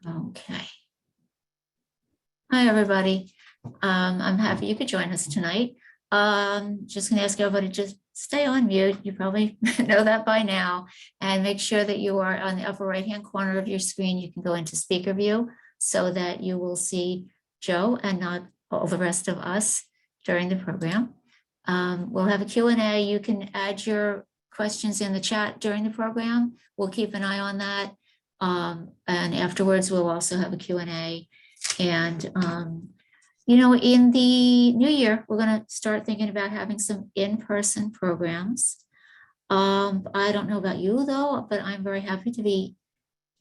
Okay. Hi, everybody. I'm happy you could join us tonight. Just gonna ask everybody to just stay on mute. You probably know that by now. And make sure that you are on the upper right-hand corner of your screen. You can go into speaker view so that you will see Joe and not all the rest of us during the program. We'll have a Q&A. You can add your questions in the chat during the program. We'll keep an eye on that. And afterwards, we'll also have a Q&A. And, in the new year, we're going to start thinking about having some in-person programs. I don't know about you, though, but I'm very happy to be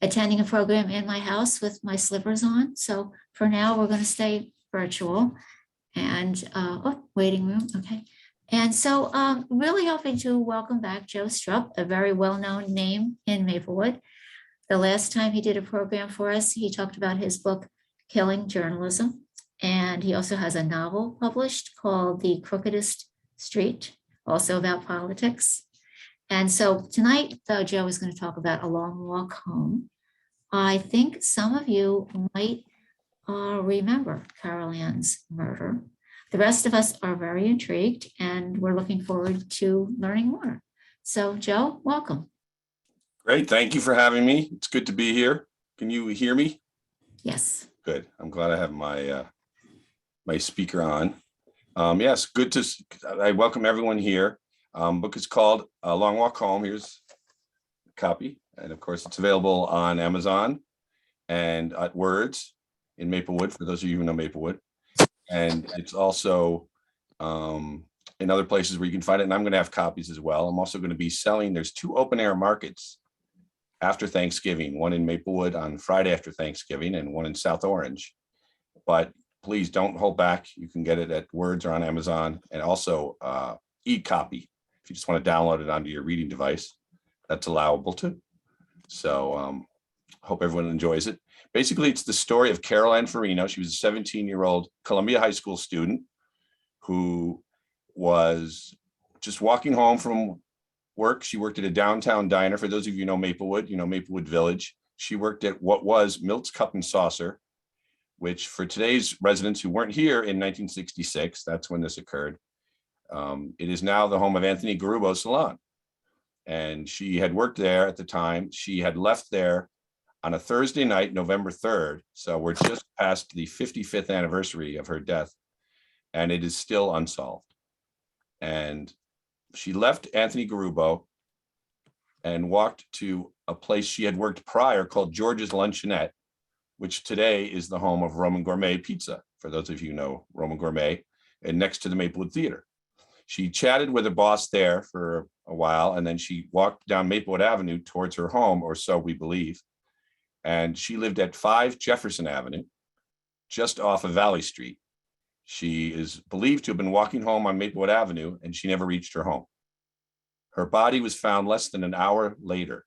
attending a program in my house with my slippers on. So for now, we're going to stay virtual. And, waiting room, okay. And so really hoping to welcome back Joe Strupp, a very well-known name in Maplewood. The last time he did a program for us, he talked about his book, Killing Journalism. And he also has a novel published called The Crookedest Street, also about politics. And so tonight, though, Joe is going to talk about A Long Walk Home. I think some of you might remember Carol Ann's murder. The rest of us are very intrigued and we're looking forward to learning more. So Joe, welcome. Great, thank you for having me. It's good to be here. Can you hear me? Yes. Good, I'm glad I have my my speaker on. Yes, I welcome everyone here. Book is called A Long Walk Home. Here's a copy. And of course, it's available on Amazon and at Words in Maplewood, for those of you who know Maplewood. And it's also in other places where you can find it. And I'm going to have copies as well. I'm also going to be selling. There's 2 open air markets after Thanksgiving, one in Maplewood on Friday after Thanksgiving and one in South Orange. But please don't hold back. You can get it at Words or on Amazon, and also e-copy. If you just want to download it onto your reading device, that's allowable too. So hope everyone enjoys it. Basically, it's the story of Carol Ann Farino. She was a 17-year-old Columbia High School student who was just walking home from work. She worked at a downtown diner. For those of you who know Maplewood, you know Maplewood Village. She worked at what was Milt's Cup and Saucer, which for today's residents who weren't here in 1966, that's when this occurred. It is now the home of Anthony Garubo's salon. And she had worked there at the time. She had left there on a Thursday night, November 3rd. So we're just past the 55th anniversary of her death, and it is still unsolved. And she left Anthony Garubo and walked to a place she had worked prior called George's Luncheonette, which today is the home of Roman Gourmet Pizza, for those of you who know Roman Gourmet, and next to the Maplewood Theater. She chatted with a boss there for a while, and then she walked down Maplewood Avenue towards her home, or so we believe. And she lived at 5 Jefferson Avenue, just off of Valley Street. She is believed to have been walking home on Maplewood Avenue, and she never reached her home. Her body was found less than an hour later,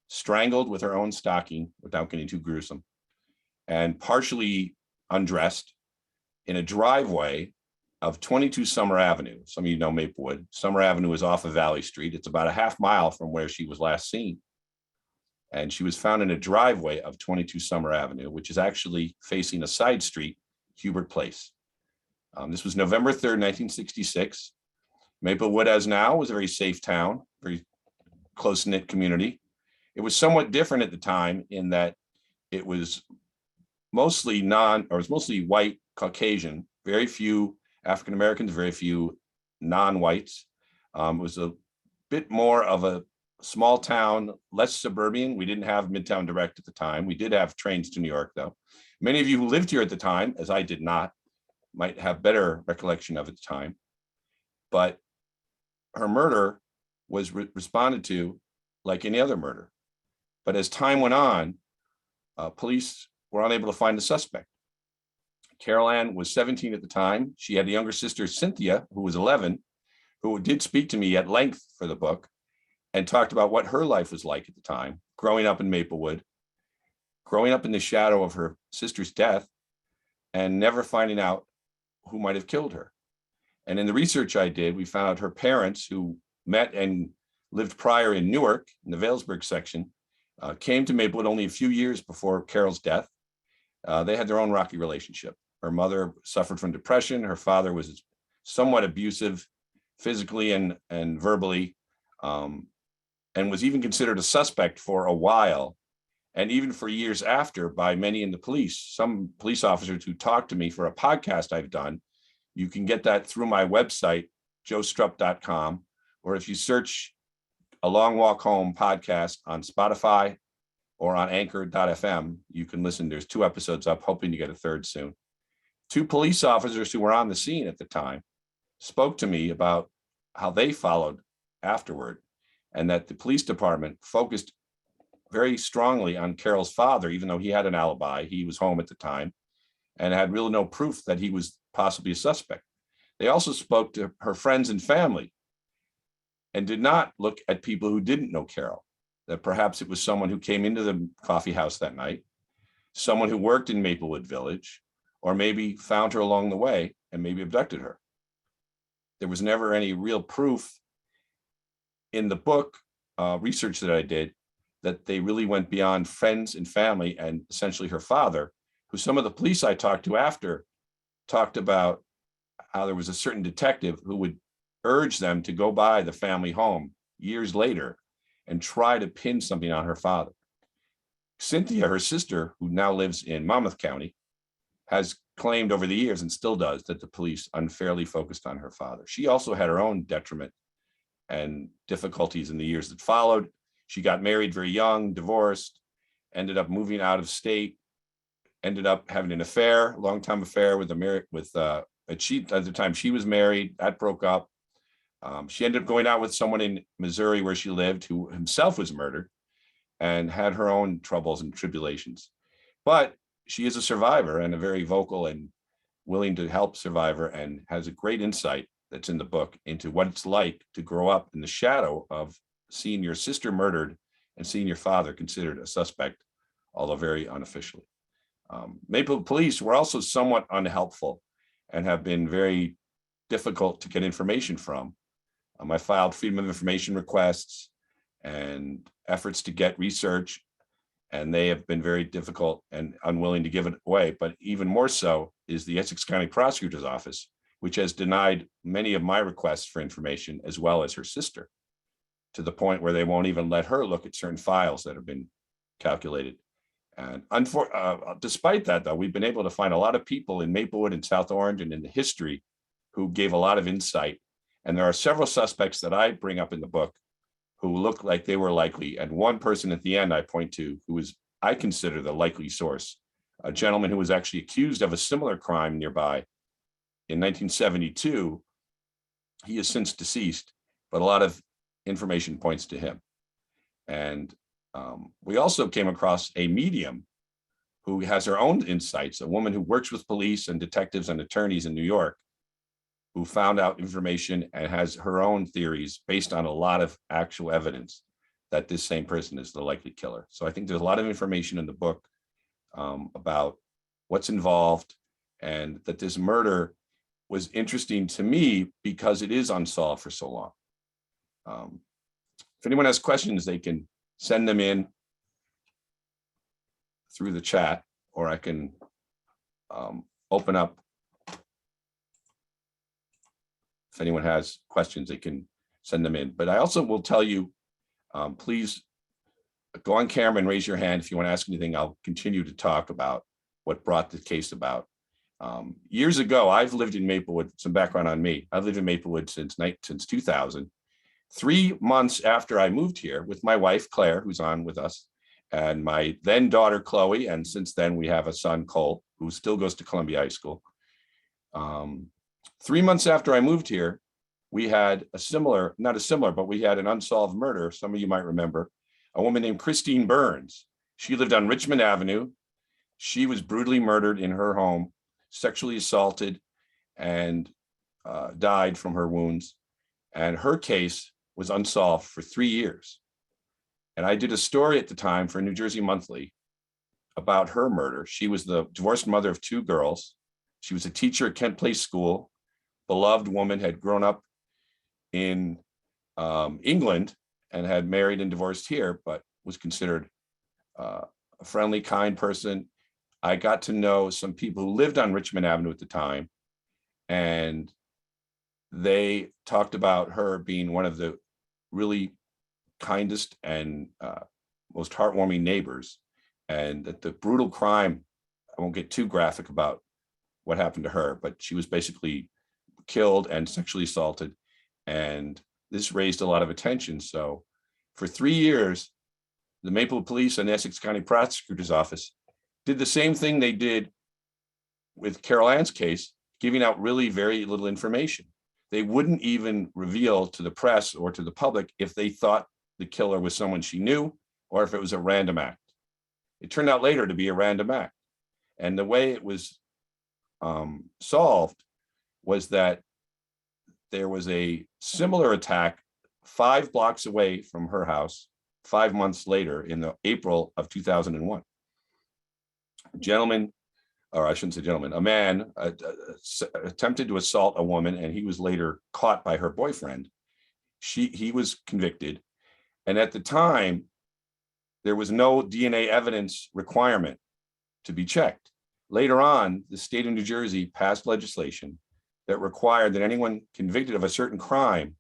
strangled with her own stocking, without getting too gruesome, and partially undressed in a driveway of 22 Summer Avenue. Some of you know Maplewood. Summer Avenue is off of Valley Street. It's about a half mile from where she was last seen. And she was found in a driveway of 22 Summer Avenue, which is actually facing a side street, Hubert Place. This was November 3rd, 1966. Maplewood, as now, was a very safe town, very close-knit community. It was somewhat different at the time in that it was mostly white, Caucasian, very few African Americans, very few non-whites. It was a bit more of a small town, less suburban. We didn't have Midtown Direct at the time. We did have trains to New York, though. Many of you who lived here at the time, as I did not, might have better recollection of at the time. But her murder was responded to like any other murder. But as time went on, police were unable to find the suspect. Carol Ann was 17 at the time. She had a younger sister, Cynthia, who was 11, who did speak to me at length for the book and talked about what her life was like at the time, growing up in Maplewood, growing up in the shadow of her sister's death, and never finding out who might have killed her. And in the research I did, we found out her parents, who met and lived prior in Newark, in the Vailsburg section, came to Maplewood only a few years before Carol's death. They had their own rocky relationship. Her mother suffered from depression. Her father was somewhat abusive physically and verbally, and was even considered a suspect for a while, and even for years after by many in the police. Some police officers who talked to me for a podcast I've done, you can get that through my website, joestrupp.com, or if you search A Long Walk Home podcast on Spotify or on anchor.fm, you can listen. There's 2 episodes up, hoping to get a 3rd soon. 2 police officers who were on the scene at the time spoke to me about how they followed afterward, and that the police department focused very strongly on Carol's father, even though he had an alibi. He was home at the time and had really no proof that he was possibly a suspect. They also spoke to her friends and family and did not look at people who didn't know Carol, that perhaps it was someone who came into the coffee house that night, someone who worked in Maplewood Village, or maybe found her along the way and maybe abducted her. There was never any real proof in the book research that I did that they really went beyond friends and family and essentially her father, who some of the police I talked to after talked about how there was a certain detective who would urge them to go by the family home years later and try to pin something on her father. Cynthia, her sister, who now lives in Monmouth County, has claimed over the years, and still does, that the police unfairly focused on her father. She also had her own detriment and difficulties in the years that followed. She got married very young, divorced, ended up moving out of state, ended up having an affair, long-time affair with a cheat at the time she was married. That broke up. She ended up going out with someone in Missouri where she lived, who himself was murdered, and had her own troubles and tribulations. But she is a survivor, and a very vocal and willing to help survivor, and has a great insight that's in the book into what it's like to grow up in the shadow of seeing your sister murdered and seeing your father considered a suspect, although very unofficially. Maplewood police were also somewhat unhelpful and have been very difficult to get information from. I filed freedom of information requests and efforts to get research, and they have been very difficult and unwilling to give it away. But even more so is the Essex County Prosecutor's Office, which has denied many of my requests for information, as well as her sister, to the point where they won't even let her look at certain files that have been calculated. And despite that, though, we've been able to find a lot of people in Maplewood and South Orange and in the history who gave a lot of insight. And there are several suspects that I bring up in the book who look like they were likely. And one person at the end I point to, who is, I consider, the likely source, a gentleman who was actually accused of a similar crime nearby in 1972. He is since deceased, but a lot of information points to him. And we also came across a medium who has her own insights, a woman who works with police and detectives and attorneys in New York, who found out information and has her own theories based on a lot of actual evidence that this same person is the likely killer. So I think there's a lot of information in the book about what's involved, and that this murder was interesting to me because it is unsolved for so long. If anyone has questions, they can send them in through the chat, or I can open up. If anyone has questions, they can send them in. But I also will tell you, please go on camera and raise your hand if you want to ask anything. I'll continue to talk about what brought the case about. Years ago, I've lived in Maplewood. Some background on me. I've lived in Maplewood since 2000. 3 months after I moved here with my wife, Claire, who's on with us, and my then daughter, Chloe, and since then we have a son, Cole, who still goes to Columbia High School. 3 months after I moved here, we had but we had an unsolved murder. Some of you might remember, a woman named Christine Burns. She lived on Richmond Avenue. She was brutally murdered in her home, sexually assaulted, and died from her wounds. And her case was unsolved for 3 years. And I did a story at the time for New Jersey Monthly about her murder. She was the divorced mother of 2 girls. She was a teacher at Kent Place School, beloved woman, had grown up in England and had married and divorced here, but was considered a friendly, kind person. I got to know some people who lived on Richmond Avenue at the time, and they talked about her being one of the really kindest and most heartwarming neighbors, and that the brutal crime, I won't get too graphic about what happened to her, but she was basically killed and sexually assaulted. And this raised a lot of attention. So for 3 years, the Maplewood Police and Essex County Prosecutor's Office did the same thing they did with Carol Ann's case, giving out really very little information. They wouldn't even reveal to the press or to the public if they thought the killer was someone she knew or if it was a random act. It turned out later to be a random act. And the way it was solved was that there was a similar attack 5 blocks away from her house 5 months later in the April of 2001. A gentleman, or I shouldn't say gentleman, a man attempted to assault a woman, and he was later caught by her boyfriend. He was convicted. And at the time, there was no DNA evidence requirement to be checked. Later on, the state of New Jersey passed legislation that required that anyone convicted of a certain crime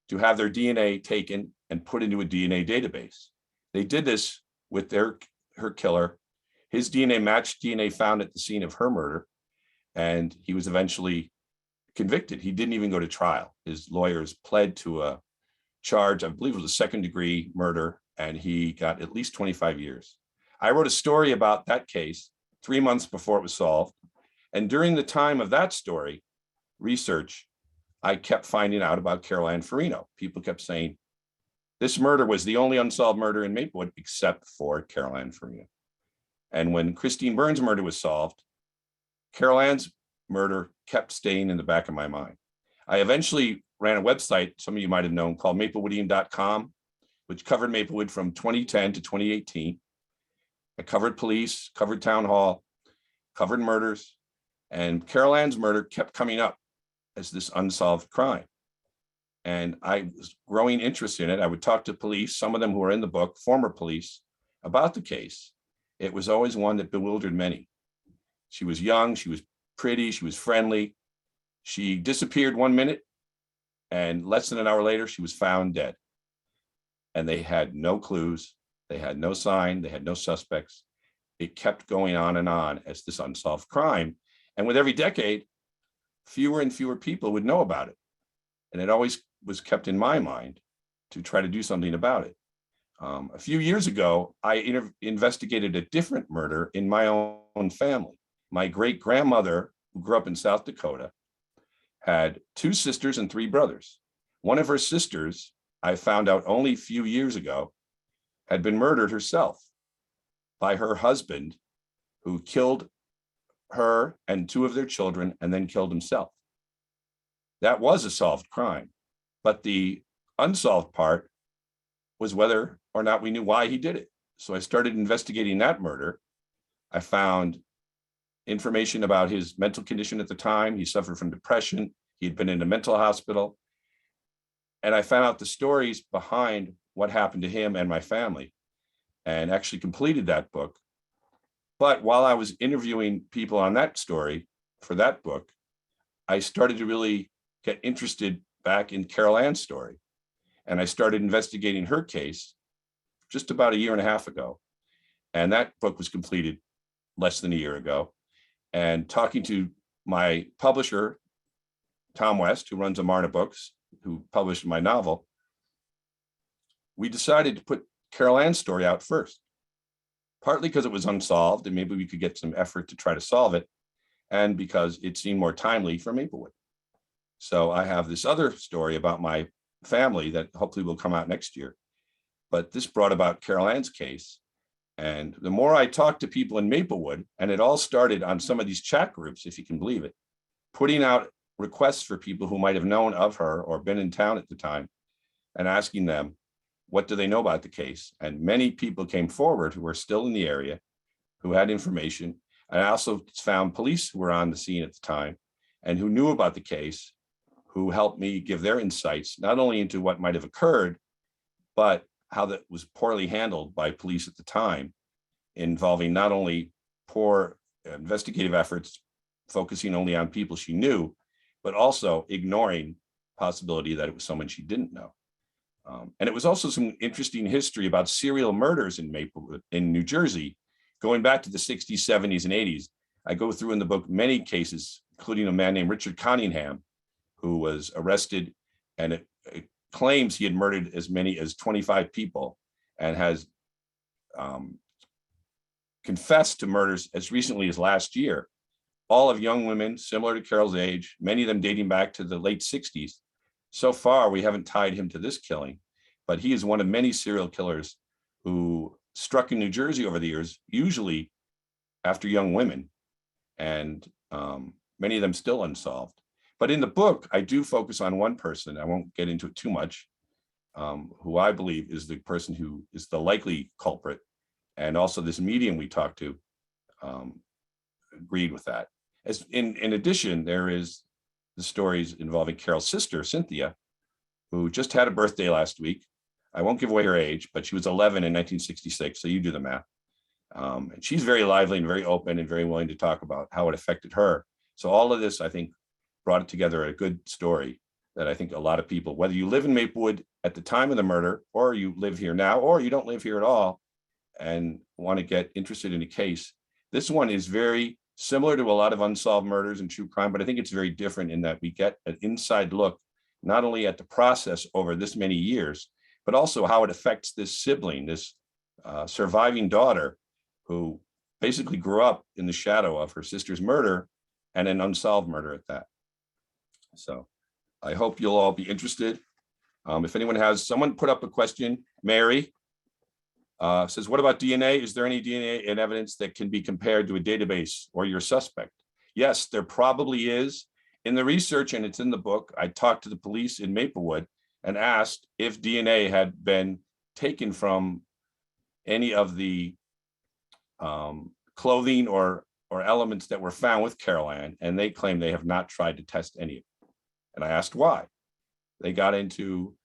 to have their DNA taken and put into a DNA database. They did this with her killer. His DNA matched DNA found at the scene of her murder, and he was eventually convicted. He didn't even go to trial. His lawyers pled to a charge, I believe it was a 2nd-degree murder, and he got at least 25 years. I wrote a story about that case 3 months before it was solved. And during the time of that story, research, I kept finding out about Carol Ann Farino. People kept saying, this murder was the only unsolved murder in Maplewood except for Carol Ann Farino. And when Christine Burns' murder was solved, Carol Ann's murder kept staying in the back of my mind. I eventually ran a website, some of you might have known, called maplewoodian.com, which covered Maplewood from 2010 to 2018. I covered police, covered town hall, covered murders, and Carol Ann's murder kept coming up as this unsolved crime. And I was growing interest in it. I would talk to police, some of them who are in the book, former police, about the case. It was always one that bewildered many. She was young, she was pretty, she was friendly. She disappeared 1 minute, and less than an hour later, she was found dead. And they had no clues, they had no sign, they had no suspects. It kept going on as this unsolved crime. And with every decade, fewer and fewer people would know about it. And it always was kept in my mind to try to do something about it. A few years ago, I investigated a different murder in my own family. My great grandmother, who grew up in South Dakota, had 2 sisters and 3 brothers. One of her sisters, I found out only a few years ago, had been murdered herself by her husband, who killed her and 2 of their children and then killed himself. That was a solved crime, but the unsolved part was whether or not we knew why he did it. So I started investigating that murder. I found information about his mental condition at the time. He suffered from depression. He had been in a mental hospital. And I found out the stories behind what happened to him and my family, and actually completed that book. But while I was interviewing people on that story for that book, I started to really get interested back in Carol Ann's story. And I started investigating her case just about 1.5 years ago. And that book was completed less than a year ago. And talking to my publisher, Tom West, who runs Amarna Books, who published my novel, we decided to put Carol Ann's story out first, partly because it was unsolved and maybe we could get some effort to try to solve it, and because it seemed more timely for Maplewood. So I have this other story about my family that hopefully will come out next year. But this brought about Carol Ann's case. And the more I talked to people in Maplewood, and it all started on some of these chat groups, if you can believe it, putting out requests for people who might have known of her or been in town at the time and asking them, what do they know about the case? And many people came forward who were still in the area, who had information. And I also found police who were on the scene at the time and who knew about the case, who helped me give their insights, not only into what might have occurred, but how that was poorly handled by police at the time involving not only poor investigative efforts, focusing only on people she knew, but also ignoring possibility that it was someone she didn't know. And it was also some interesting history about serial murders in Maplewood, in New Jersey, going back to the 60s, 70s, and 80s. I go through in the book many cases, including a man named Richard Cunningham, who was arrested, and it claims he had murdered as many as 25 people and has confessed to murders as recently as last year, all of young women similar to Carol's age, many of them dating back to the late 60s. So far, we haven't tied him to this killing, but he is one of many serial killers who struck in New Jersey over the years, usually after young women, and many of them still unsolved. But in the book, I do focus on one person. I won't get into it too much, who I believe is the person who is the likely culprit. And also this medium we talked to agreed with that. As in addition, there is the stories involving Carol's sister, Cynthia, who just had a birthday last week. I won't give away her age, but she was 11 in 1966, so you do the math. And she's very lively and very open and very willing to talk about how it affected her. So all of this, I think, brought it together a good story that I think a lot of people, whether you live in Maplewood at the time of the murder, or you live here now, or you don't live here at all and want to get interested in a case, this one is very similar to a lot of unsolved murders and true crime, but I think it's very different in that we get an inside look, not only at the process over this many years, but also how it affects this sibling, this surviving daughter, who basically grew up in the shadow of her sister's murder and an unsolved murder at that. So I hope you'll all be interested. If anyone has, someone put up a question, Mary, says, what about DNA? Is there any DNA and evidence that can be compared to a database or your suspect? Yes, there probably is. In the research, and it's in the book, I talked to the police in Maplewood and asked if DNA had been taken from any of the clothing or elements that were found with Carol Ann, and they claim they have not tried to test any of it. And I asked why. They got into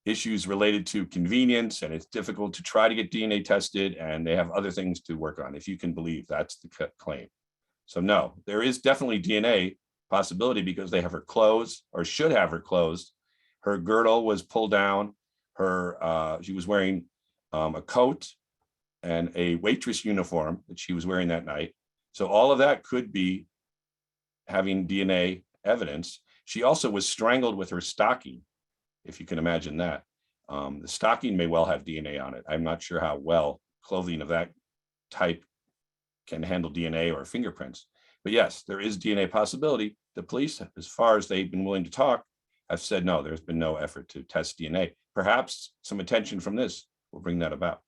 issues related to convenience, and it's difficult to try to get DNA tested, and they have other things to work on, if you can believe that's the claim. So no, there is definitely DNA possibility because they have her clothes, or should have her clothes. Her girdle was pulled down. She was wearing a coat and a waitress uniform that she was wearing that night. So all of that could be having DNA evidence. She also was strangled with her stocking, if you can imagine that. The stocking may well have DNA on it. I'm not sure how well clothing of that type can handle DNA or fingerprints. But yes, there is DNA possibility. The police, as far as they've been willing to talk, have said no, there's been no effort to test DNA. Perhaps some attention from this will bring that about.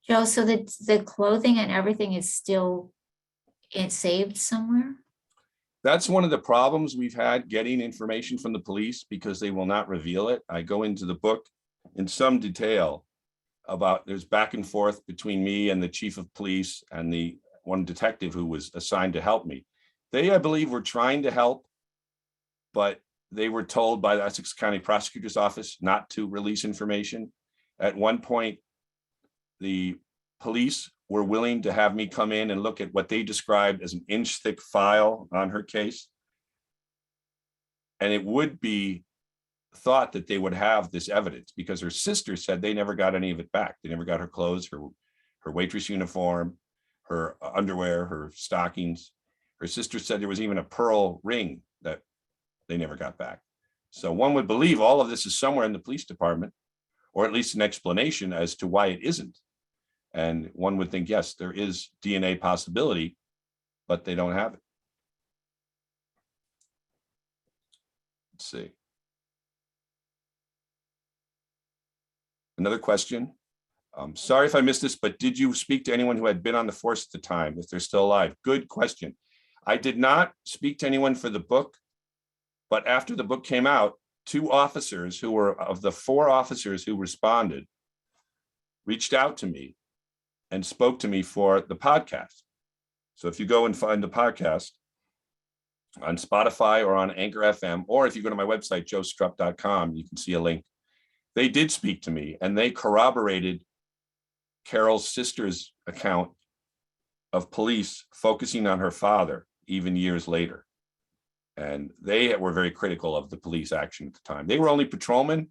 Joe, so the clothing and everything is still saved somewhere? That's one of the problems we've had getting information from the police, because they will not reveal it. I go into the book in some detail about there's back and forth between me and the chief of police and the one detective who was assigned to help me. They, I believe, were trying to help, but they were told by the Essex County Prosecutor's Office not to release information. At one point, the police were willing to have me come in and look at what they described as an inch-thick file on her case. And it would be thought that they would have this evidence, because her sister said they never got any of it back. They never got her clothes, her waitress uniform, her underwear, her stockings. Her sister said there was even a pearl ring that they never got back. So one would believe all of this is somewhere in the police department, or at least an explanation as to why it isn't. And one would think, yes, there is DNA possibility, but they don't have it. Let's see. Another question. Sorry if I missed this, but did you speak to anyone who had been on the force at the time, if they're still alive? Good question. I did not speak to anyone for the book, but after the book came out, 2 officers who were of the 4 officers who responded reached out to me and spoke to me for the podcast. So if you go and find the podcast on Spotify or on Anchor FM, or if you go to my website, joestrupp.com, you can see a link. They did speak to me, and they corroborated Carol's sister's account of police focusing on her father even years later. And they were very critical of the police action at the time. They were only patrolmen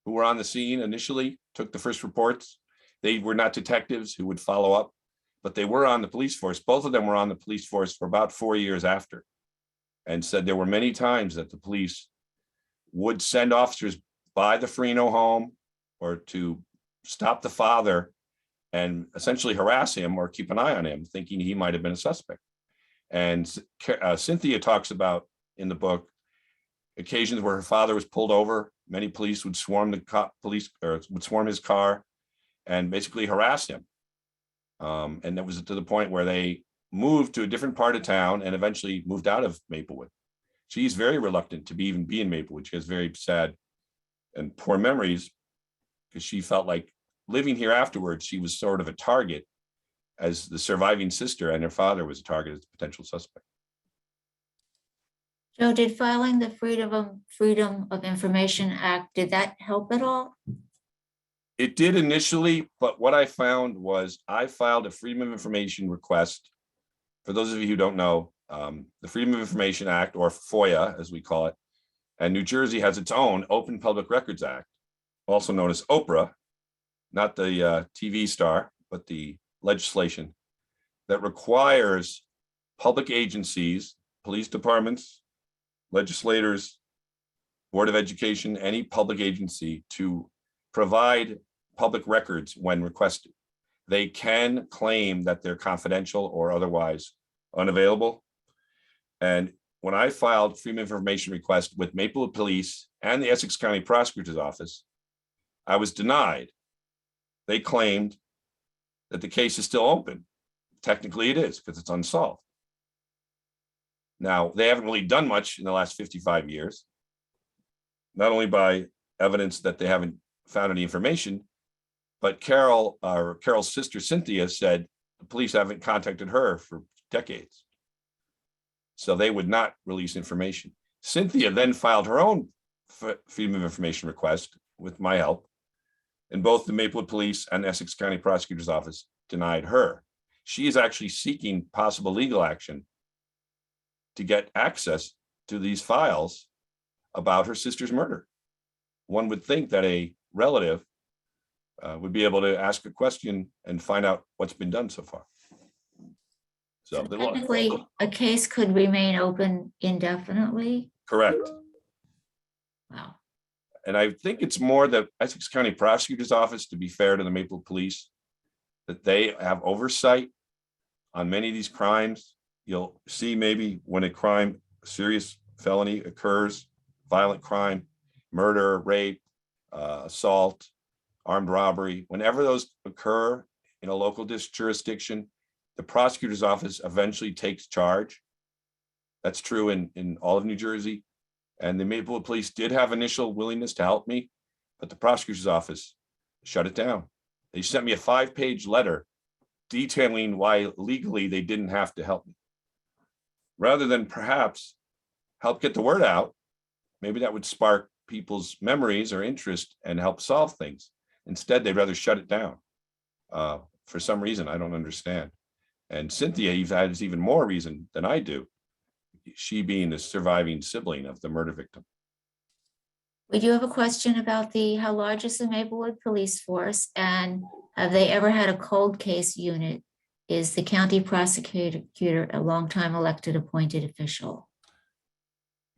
who were on the scene initially, took the first reports. They were not detectives who would follow up, but they were on the police force. Both of them were on the police force for about 4 years after, and said there were many times that the police would send officers by the Farino home or to stop the father and essentially harass him or keep an eye on him, thinking he might have been a suspect. And Cynthia talks about in the book occasions where her father was pulled over. Many police would swarm the police, or would swarm his car and basically harass him. And that was to the point where they moved to a different part of town and eventually moved out of Maplewood. She's very reluctant to even be in Maplewood. She has very sad and poor memories because she felt like living here afterwards, she was sort of a target as the surviving sister, and her father was a target as a potential suspect. Joe, did filing the Freedom of Information Act, did that help at all? It did initially, but what I found was I filed a Freedom of Information request. For those of you who don't know, the Freedom of Information Act, or FOIA as we call it, and New Jersey has its own Open Public Records Act, also known as Oprah, not the TV star, but the legislation that requires public agencies, police departments, legislators, Board of Education, any public agency to provide public records when requested. They can claim that they're confidential or otherwise unavailable. And when I filed Freedom of Information request with Maplewood Police and the Essex County Prosecutor's Office, I was denied. They claimed that the case is still open. Technically it is, because it's unsolved. Now, they haven't really done much in the last 55 years, not only by evidence that they haven't found any information, but Carol's sister, Cynthia, said the police haven't contacted her for decades. So they would not release information. Cynthia then filed her own Freedom of Information request with my help, and both the Maplewood Police and Essex County Prosecutor's Office denied her. She is actually seeking possible legal action to get access to these files about her sister's murder. One would think that a relative would be able to ask a question and find out what's been done so far. So technically, a case could remain open indefinitely. Correct. Wow. And I think it's more the Essex County Prosecutor's Office, to be fair to the Maplewood Police, that they have oversight on many of these crimes. You'll see maybe when a serious felony occurs, violent crime, murder, rape, assault, armed robbery, whenever those occur in a local jurisdiction, the prosecutor's office eventually takes charge. That's true in all of New Jersey. And the Maplewood Police did have initial willingness to help me, but the prosecutor's office shut it down. They sent me a 5-page letter detailing why legally they didn't have to help me. Rather than perhaps help get the word out, maybe that would spark people's memories or interest and help solve things. Instead, they'd rather shut it down for some reason I don't understand. And Cynthia has even more reason than I do, she being the surviving sibling of the murder victim. We do have a question about how large is the Maplewood Police Force, and have they ever had a cold case unit? Is the county prosecutor a longtime elected appointed official?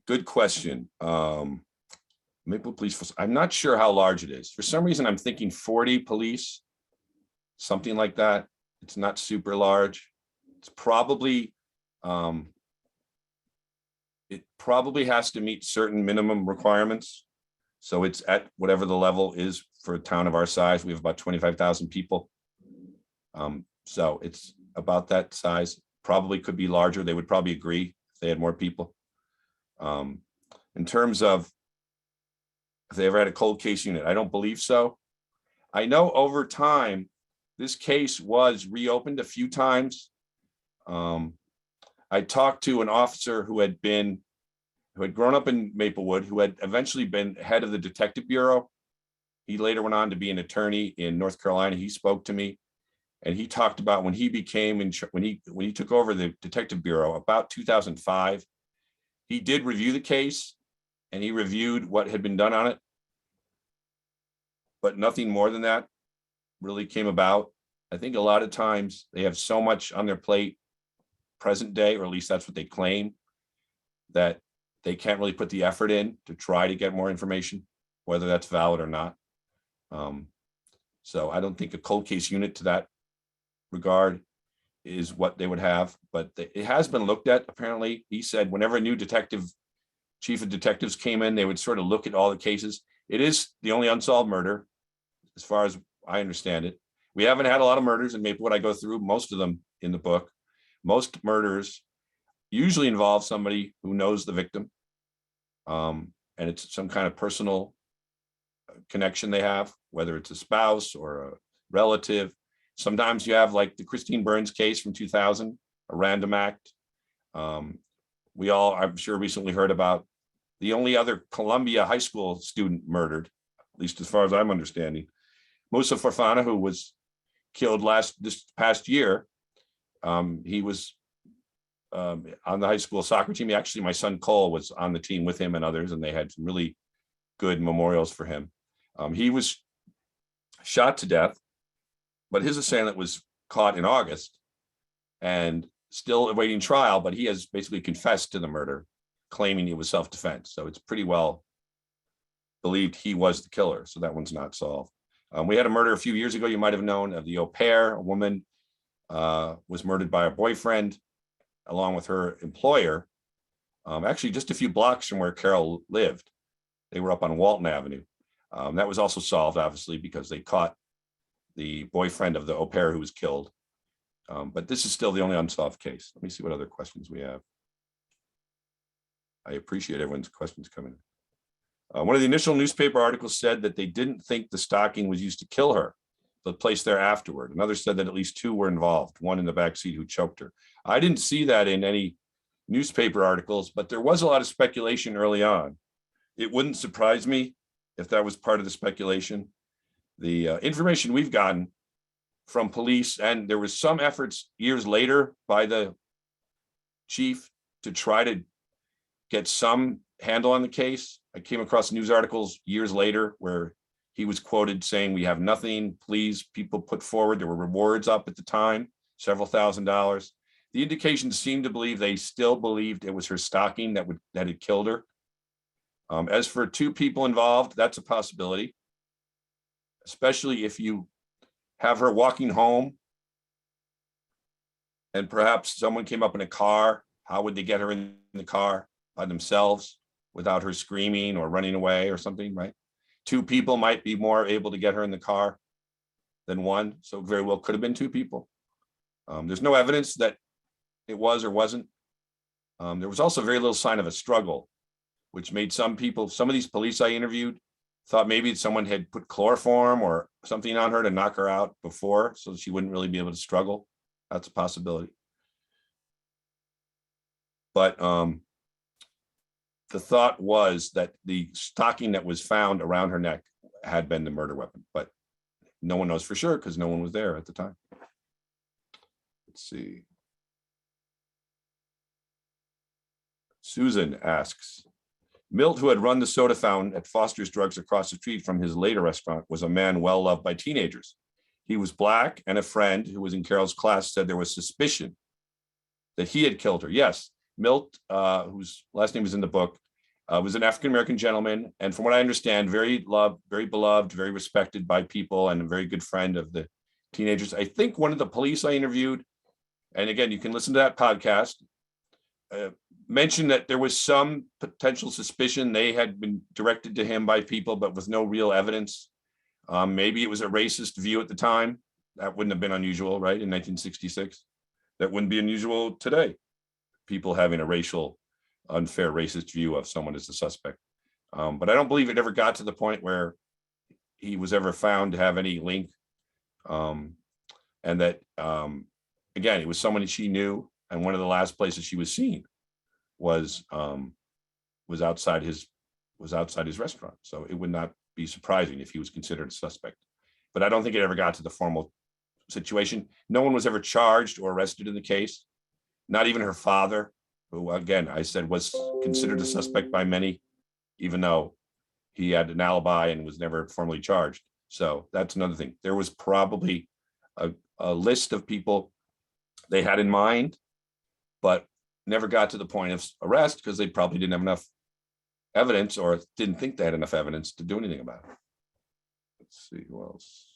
Good question. Maplewood Police Force, I'm not sure how large it is. For some reason, I'm thinking 40 police, something like that. It's not super large. It's probably, it probably has to meet certain minimum requirements. So it's at whatever the level is for a town of our size. We have about 25,000 people. So it's about that size. Probably could be larger. They would probably agree if they had more people. In terms of if they ever had a cold case unit, I don't believe so. I know over time, this case was reopened a few times. I talked to an officer who had grown up in Maplewood, who had eventually been head of the detective bureau. He later went on to be an attorney in North Carolina. He spoke to me. And he talked about when he became when he took over the Detective Bureau about 2005, he did review the case and he reviewed what had been done on it, but nothing more than that really came about. I think a lot of times they have so much on their plate present day, or at least that's what they claim, that they can't really put the effort in to try to get more information, whether that's valid or not. So I don't think a cold case unit to that regard is what they would have, but it has been looked at. Apparently, he said whenever a new chief of detectives came in, they would sort of look at all the cases. It is the only unsolved murder, as far as I understand it. We haven't had a lot of murders in Maplewood. I go through most of them in the book. Most murders usually involve somebody who knows the victim, and it's some kind of personal connection they have, whether it's a spouse or a relative. Sometimes you have like the Christine Burns case from 2000, a random act. We all, I'm sure, recently heard about the only other Columbia high school student murdered, at least as far as I'm understanding, Musa Farfana, who was killed this past year. He was on the high school soccer team. Actually, my son Cole was on the team with him and others, and they had some really good memorials for him. He was shot to death, but his assailant was caught in August and still awaiting trial, but he has basically confessed to the murder, claiming it was self-defense. So it's pretty well believed he was the killer. So that one's not solved. We had a murder a few years ago, you might have known, of the au pair. A woman was murdered by her boyfriend along with her employer, actually just a few blocks from where Carol lived. They were up on Walton Avenue. That was also solved, obviously, because they caught the boyfriend of the au pair who was killed. But this is still the only unsolved case. Let me see what other questions we have. I appreciate everyone's questions coming. One of the initial newspaper articles said that they didn't think the stocking was used to kill her, but placed there afterward. Another said that at least two were involved, one in the backseat who choked her. I didn't see that in any newspaper articles, but there was a lot of speculation early on. It wouldn't surprise me if that was part of the speculation. The information we've gotten from police, and there was some efforts years later by the chief to try to get some handle on the case. I came across news articles years later where he was quoted saying, "We have nothing, please, people put forward." There were rewards up at the time, several $1,000s. The indications seemed to believe they still believed it was her stocking that had killed her. As for two people involved, that's a possibility, especially if you have her walking home and perhaps someone came up in a car. How would they get her in the car by themselves without her screaming or running away or something, right? Two people might be more able to get her in the car than one, so very well could have been two people. There's no evidence that it was or wasn't. There was also very little sign of a struggle, which made some of these police I interviewed thought maybe someone had put chloroform or something on her to knock her out before, so she wouldn't really be able to struggle. That's a possibility. But the thought was that the stocking that was found around her neck had been the murder weapon, but no one knows for sure because no one was there at the time. Let's see. Susan asks, Milt, who had run the soda fountain at Foster's Drugs across the street from his later restaurant, was a man well loved by teenagers. He was Black, and a friend who was in Carol's class said there was suspicion that he had killed her. Yes, Milt, whose last name is in the book, was an African-American gentleman, and from what I understand, very loved, very beloved, very respected by people, and a very good friend of the teenagers. I think one of the police I interviewed, and again, you can listen to that podcast, mentioned that there was some potential suspicion they had been directed to him by people, but with no real evidence. Maybe it was a racist view at the time. That wouldn't have been unusual, right? In 1966. That wouldn't be unusual today. People having a racial, unfair, racist view of someone as a suspect. But I don't believe it ever got to the point where he was ever found to have any link. And that, again, it was someone that she knew, and one of the last places she was seen was outside his restaurant. So it would not be surprising if he was considered a suspect. But I don't think it ever got to the formal situation. No one was ever charged or arrested in the case. Not even her father, who again, I said was considered a suspect by many, even though he had an alibi and was never formally charged. So that's another thing. There was probably a list of people they had in mind, but never got to the point of arrest because they probably didn't have enough evidence or didn't think they had enough evidence to do anything about it. Let's see who else.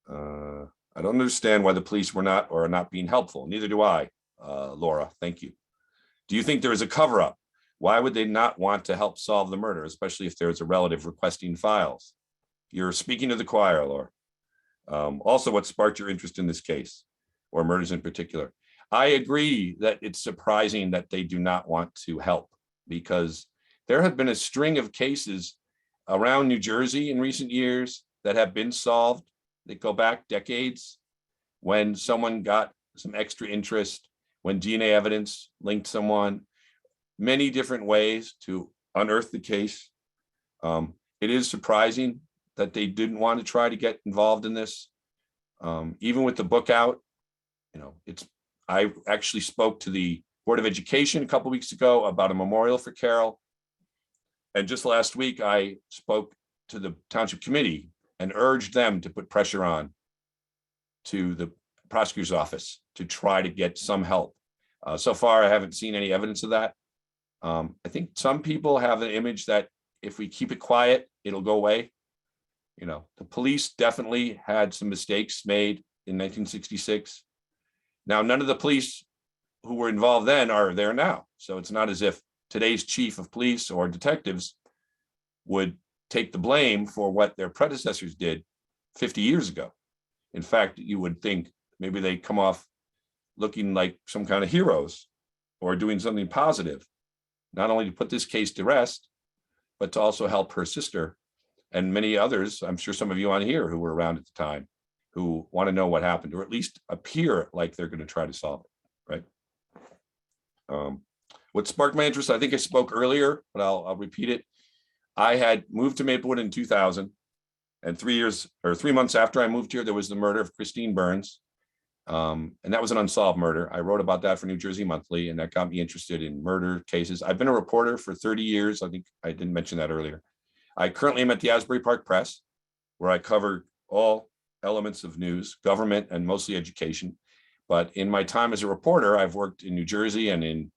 I don't understand why the police were not or are not being helpful. Neither do I, Laura. Thank you. Do you think there is a cover-up? Why would they not want to help solve the murder, especially if there is a relative requesting files? You're speaking to the choir, Laura. Also, what sparked your interest in this case, or murders in particular? I agree that it's surprising that they do not want to help, because there have been a string of cases around New Jersey in recent years that have been solved that go back decades, when someone got some extra interest, when DNA evidence linked someone, many different ways to unearth the case. It is surprising that they didn't want to try to get involved in this. Even with the book out, I actually spoke to the Board of Education a couple of weeks ago about a memorial for Carol. And just last week, I spoke to the Township Committee and urged them to put pressure on to the prosecutor's office to try to get some help. So far, I haven't seen any evidence of that. I think some people have an image that if we keep it quiet, it'll go away. The police definitely had some mistakes made in 1966. Now, none of the police who were involved then are there now. So it's not as if today's chief of police or detectives would take the blame for what their predecessors did 50 years ago. In fact, you would think maybe they come off looking like some kind of heroes or doing something positive, not only to put this case to rest, but to also help her sister and many others, I'm sure some of you on here who were around at the time, who want to know what happened, or at least appear like they're going to try to solve it, right? What sparked my interest, I think I spoke earlier, but I'll repeat it. I had moved to Maplewood in 2000, and 3 months after I moved here, there was the murder of Christine Burns. And that was an unsolved murder. I wrote about that for New Jersey Monthly, and that got me interested in murder cases. I've been a reporter for 30 years. I think I didn't mention that earlier. I currently am at the Asbury Park Press, where I cover all elements of news, government, and mostly education. But in my time as a reporter, I've worked in New Jersey and in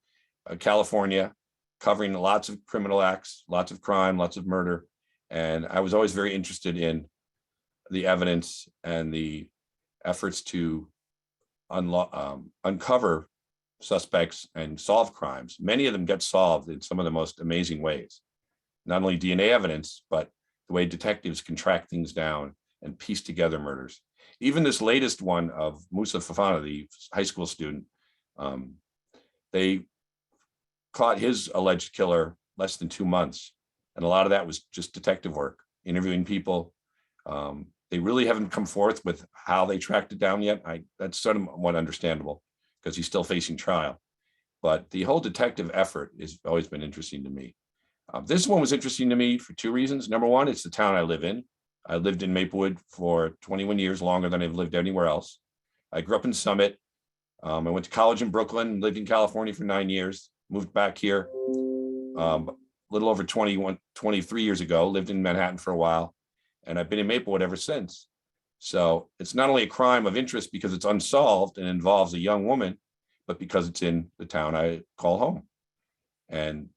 California, covering lots of criminal acts, lots of crime, lots of murder. And I was always very interested in the evidence and the efforts to uncover suspects and solve crimes. Many of them get solved in some of the most amazing ways. Not only DNA evidence, but the way detectives can track things down and piece together murders. Even this latest one of Musa Fafana, the high school student, they caught his alleged killer less than 2 months. And a lot of that was just detective work, interviewing people. They really haven't come forth with how they tracked it down yet. That's somewhat understandable because he's still facing trial. But the whole detective effort has always been interesting to me. This one was interesting to me for two reasons. Number one, it's the town I live in. I lived in Maplewood for 21 years, longer than I've lived anywhere else. I grew up in Summit. I went to college in Brooklyn, lived in California for 9 years, moved back here a little over 23 years ago, lived in Manhattan for a while, and I've been in Maplewood ever since. So it's not only a crime of interest because it's unsolved and involves a young woman, but because it's in the town I call home. And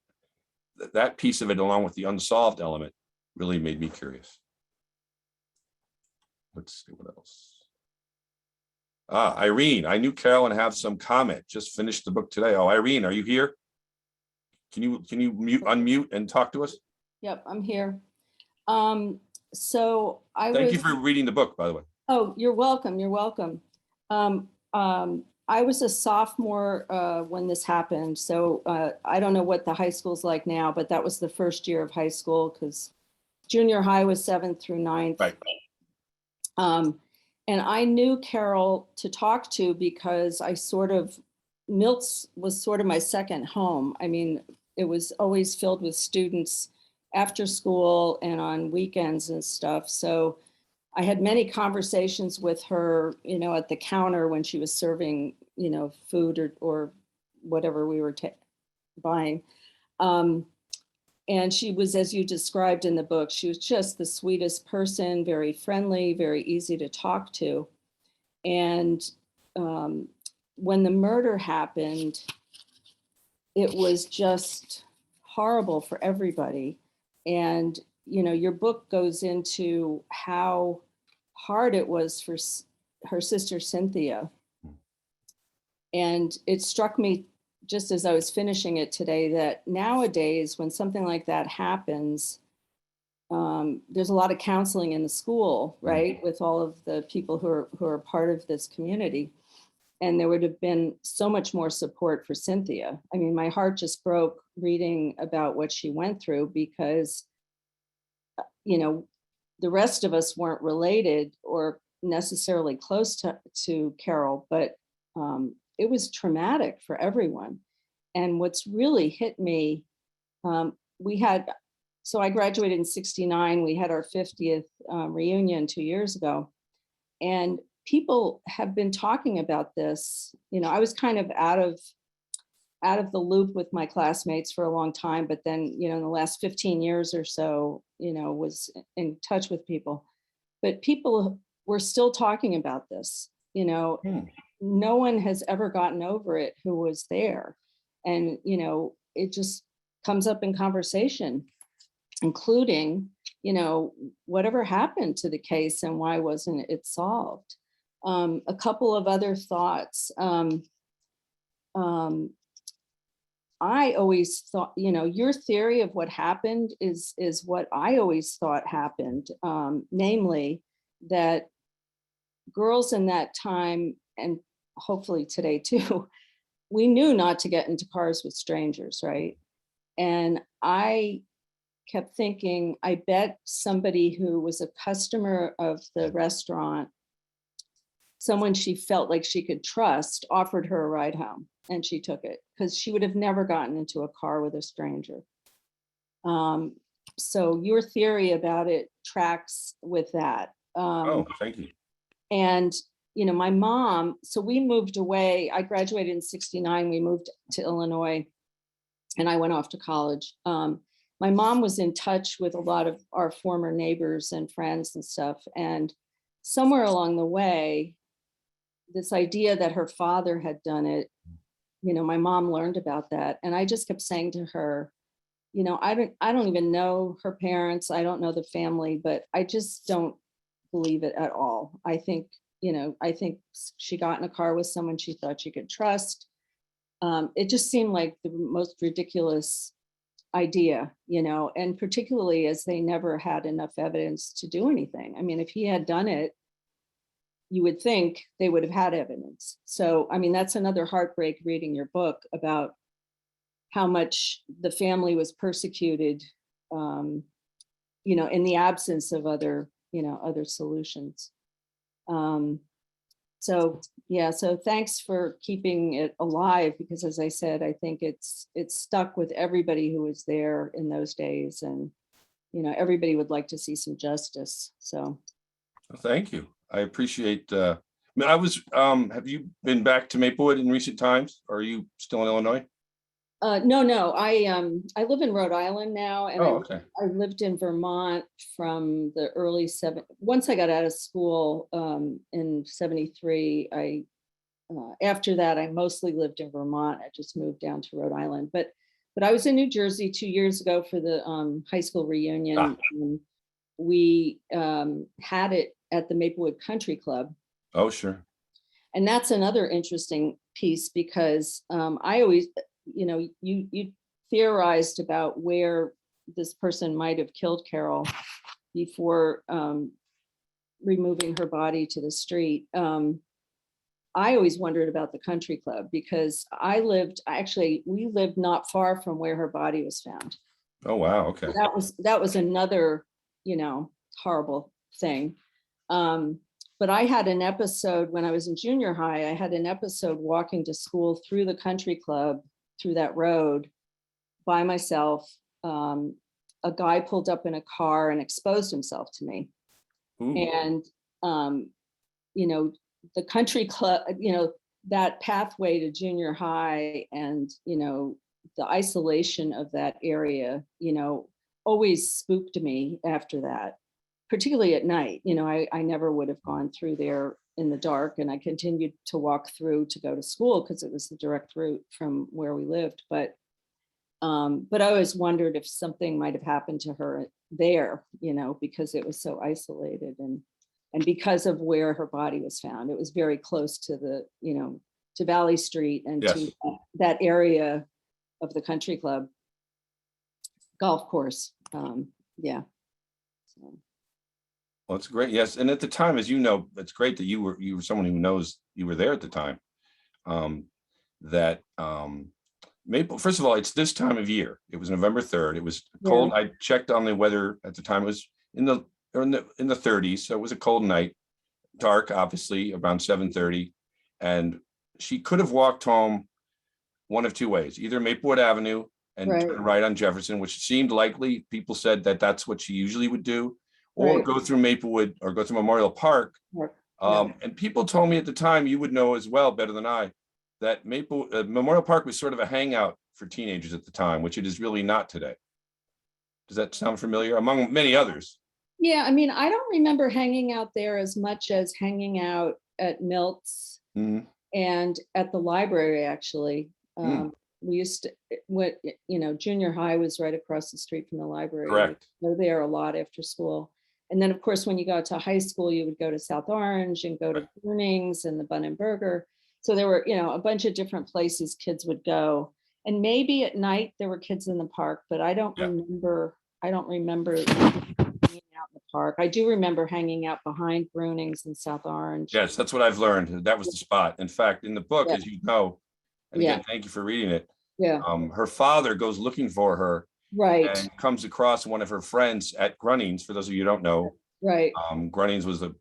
that piece of it, along with the unsolved element, really made me curious. Let's see what else. Irene, I knew Carol and have some comment. Just finished the book today. Oh, Irene, are you here? Can you unmute and talk to us? Yep, I'm here. So Thank you for reading the book, by the way. Oh, you're welcome. You're welcome. I was a sophomore when this happened. So I don't know what the high school's like now, but that was the first year of high school because junior high was 7th through 9th. Right. And I knew Carol to talk to because Milt's was sort of my second home. I mean, it was always filled with students after school and on weekends and stuff. So I had many conversations with her, at the counter when she was serving, food or whatever we were buying. And she was, as you described in the book, she was just the sweetest person, very friendly, very easy to talk to. And when the murder happened, it was just horrible for everybody. And, your book goes into how hard it was for her sister, Cynthia. And it struck me just as I was finishing it today that nowadays, when something like that happens, there's a lot of counseling in the school, right? With all of the people who are part of this community. And there would have been so much more support for Cynthia. I mean, my heart just broke reading about what she went through because, the rest of us weren't related or necessarily close to Carol, but it was traumatic for everyone. And what's really hit me, so I graduated in '69. We had our 50th reunion 2 years ago. And people have been talking about this. I was kind of out of the loop with my classmates for a long time, but then, in the last 15 years or so, was in touch with people. But people were still talking about this. No one has ever gotten over it who was there. And, it just comes up in conversation, including, whatever happened to the case and why wasn't it solved? A couple of other thoughts. I always thought, your theory of what happened is what I always thought happened, namely that girls in that time, and hopefully today too, we knew not to get into cars with strangers, right? And I kept thinking, I bet somebody who was a customer of the restaurant, someone she felt like she could trust, offered her a ride home, and she took it because she would have never gotten into a car with a stranger. So your theory about it tracks with that. Oh, thank you. And, my mom, so we moved away. I graduated in '69. We moved to Illinois and I went off to college. My mom was in touch with a lot of our former neighbors and friends and stuff. And somewhere along the way, this idea that her father had done it, my mom learned about that. And I just kept saying to her, I don't even know her parents. I don't know the family, but I just don't believe it at all. I think she got in a car with someone she thought she could trust. It just seemed like the most ridiculous idea, and particularly as they never had enough evidence to do anything. I mean, if he had done it, you would think they would have had evidence. So, I mean, that's another heartbreak reading your book about how much the family was persecuted, in the absence of other solutions. So thanks for keeping it alive, because as I said, I think it's stuck with everybody who was there in those days, and everybody would like to see some justice. So Thank you. I appreciate. I have you been back to Maplewood in recent times? Or are you still in Illinois? No. I live in Rhode Island now, and Okay. I lived in Vermont from the early once I got out of school in '73. After that, I mostly lived in Vermont. I just moved down to Rhode Island, but I was in New Jersey 2 years ago for the high school reunion. We had it at the Maplewood Country Club. Oh, sure. And that's another interesting piece, because I always, you theorized about where this person might have killed Carol before removing her body to the street. I always wondered about the country club, because we lived not far from where her body was found. Oh, wow. Okay. That was another, horrible thing. But I had an episode when I was in junior high. I had an episode walking to school through the country club, through that road by myself. A guy pulled up in a car and exposed himself to me. Ooh, And, you know, the country club, you know, that pathway to junior high and, you know, the isolation of that area, you know, always spooked me after that, particularly at night. You know, I never would have gone through there in the dark, and I continued to walk through to go to school because it was the direct route from where we lived. But I always wondered if something might have happened to her there, you know, because it was so isolated, and because of where her body was found. It was very close to the, you know, to Valley Street and yes. to that area of the country club golf course. Yeah. So, Well, it's great. Yes. And at the time, as you know, it's great that you were someone who knows you were there at the time. Maple, first of all, it's this time of year. It was November 3rd. It was cold. yeah. I checked on the weather at the time. It was in the 30s. So it was a cold night, dark, obviously, around 7:30. And she could have walked home one of two ways, either Maplewood Avenue and Right. turn right on Jefferson, which seemed likely. People said that that's what she usually would do, or Right. go through Maplewood or go through Memorial Park. Yeah. And people told me at the time, you would know as well, better than I, that Memorial Park was sort of a hangout for teenagers at the time, which it is really not today. Does that sound familiar? Among many others. Yeah, I mean, I don't remember hanging out there as much as hanging out at Milt's Mhm. and at the library, actually. Mm. We used to, you know, junior high was right across the street from the library. Correct. We'd go there a lot after school. And then, of course, when you got to high school, you would go to South Orange and go to Brunings and the Bun and Burger. So there were, you know, a bunch of different places kids would go. And maybe at night there were kids in the park, but I don't Yeah. remember hanging out in the park. I do remember hanging out behind Brunings and South Orange. Yes, that's what I've learned. That was the spot. In fact, in the book, Yeah. as you know, and Yeah. again, thank you for reading it. Yeah. Her father goes looking for her Right. and comes across one of her friends at Grunnings. For those of you who don't know, Right. Grunnings was a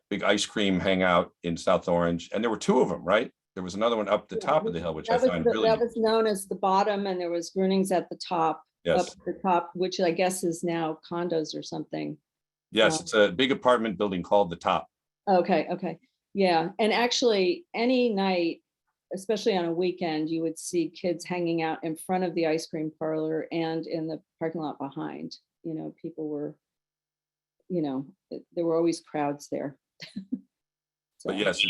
big ice cream hangout in South Orange, and there were two of them, right? There was another one up the top of the hill, which I find really. That was known as the bottom, and there was Brunings at the top. Yes. Up at the top, which I guess is now condos or something. Yes, it's a big apartment building called the Top. Okay. Yeah. And actually, any night, especially on a weekend, you would see kids hanging out in front of the ice cream parlor and in the parking lot behind. You know, people were, you know, there were always crowds there. So, But yes,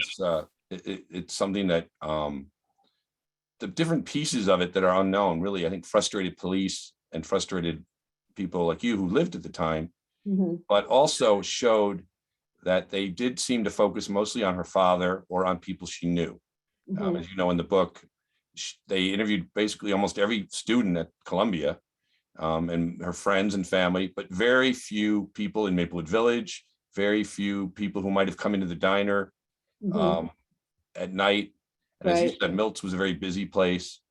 it's something that the different pieces of it that are unknown, really, I think frustrated police and frustrated people like you who lived at the time, mhm. but also showed that they did seem to focus mostly on her father or on people she knew. Mhm. As you know, in the book, they interviewed basically almost every student at Columbia, and her friends and family, but very few people in Maplewood Village, very few people who might have come into the diner Mhm. at night. And as you Right. said, Milt's was a very busy place.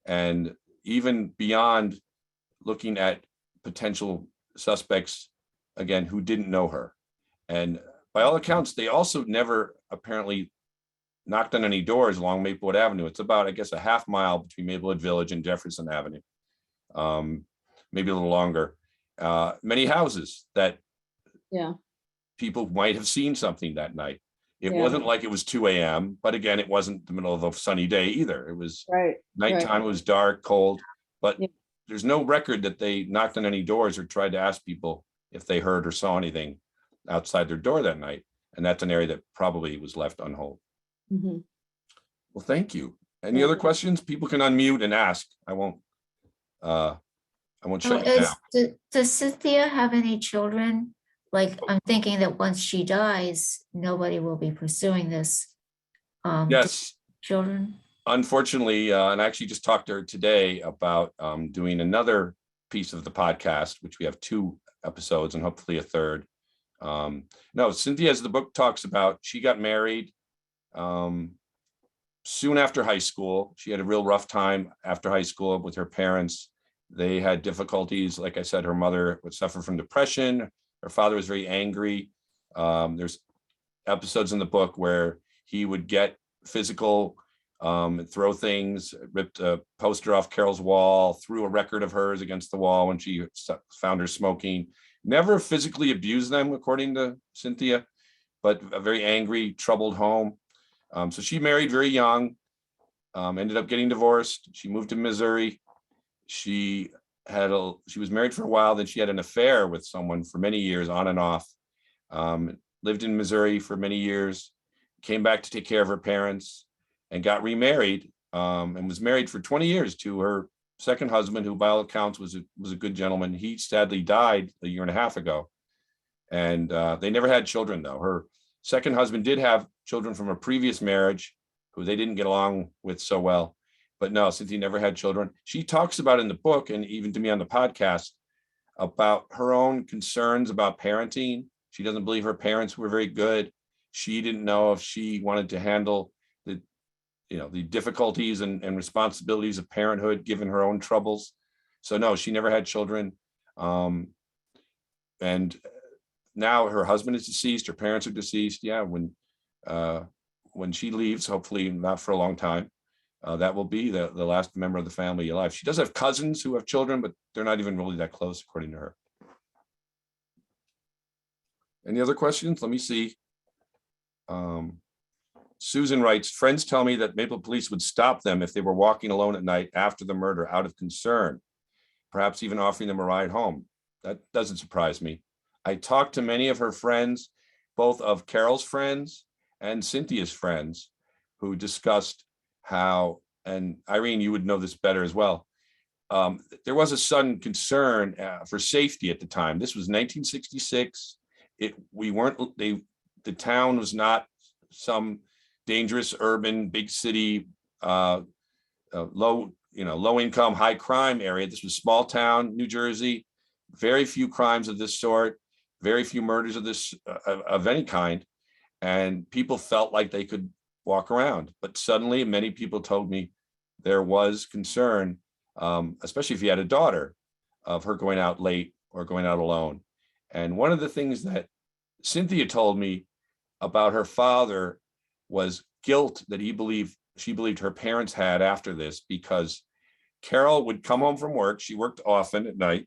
And even beyond looking at potential suspects, again, who didn't know her. And by all accounts, they also never apparently knocked on any doors along Maplewood Avenue. It's about, I guess, a half mile between Maplewood Village and Jefferson Avenue, maybe a little longer. Many houses that Yeah. people might have seen something that night. It Yeah. wasn't like it was 2 a.m., but again, it wasn't the middle of a sunny day either. It was Right. nighttime, it was dark, cold, but Yeah. there's no record that they knocked on any doors or tried to ask people if they heard or saw anything outside their door that night. And that's an area that probably was left unhold. Mhm. Well, thank you. Any Yeah. other questions? People can unmute and ask. I won't shut you down. Does Cynthia have any children? Like, I'm thinking that once she dies, nobody will be pursuing this. Yes, Children? unfortunately, and I actually just talked to her today about doing another piece of the podcast, which we have 2 episodes and hopefully a third. No, Cynthia, as the book talks about, she got married soon after high school. She had a real rough time after high school with her parents. They had difficulties. Like I said, her mother would suffer from depression. Her father was very angry. There's episodes in the book where he would get physical, throw things, ripped a poster off Carol's wall, threw a record of hers against the wall when she found her smoking. never physically abused them, according to Cynthia, but a very angry, troubled home. So she married very young, ended up getting divorced. She moved to Missouri. She was married for a while, then she had an affair with someone for many years, on and off. Lived in Missouri for many years, came back to take care of her parents, and got remarried, and was married for 20 years to her second husband, who by all accounts was a good gentleman. He sadly died a year and a half ago. And they never had children, though. Her second husband did have children from a previous marriage who they didn't get along with so well. But no, Cynthia never had children. She talks about in the book, and even to me on the podcast, about her own concerns about parenting. She doesn't believe her parents were very good. She didn't know if she wanted to handle the difficulties and responsibilities of parenthood, given her own troubles. So no, she never had children. And now her husband is deceased. Her parents are deceased. Yeah, when she leaves, hopefully not for a long time, that will be the last member of the family alive. She does have cousins who have children, but they're not even really that close, according to her. Any other questions? Let me see. Susan writes, friends tell me that Maple police would stop them if they were walking alone at night after the murder out of concern, perhaps even offering them a ride home. That doesn't surprise me. I talked to many of her friends, both of Carol's friends and Cynthia's friends, who discussed how, and Irene, you would know this better as well, there was a sudden concern for safety at the time. This was 1966. The town was not some dangerous urban big city, low income, high crime area. This was small town New Jersey. Very few crimes of this sort, very few murders of any kind, and people felt like they could walk around. But suddenly, many people told me there was concern, especially if you had a daughter, of her going out late or going out alone. And one of the things that Cynthia told me about her father was guilt that she believed her parents had after this, because Carol would come home from work. She worked often at night,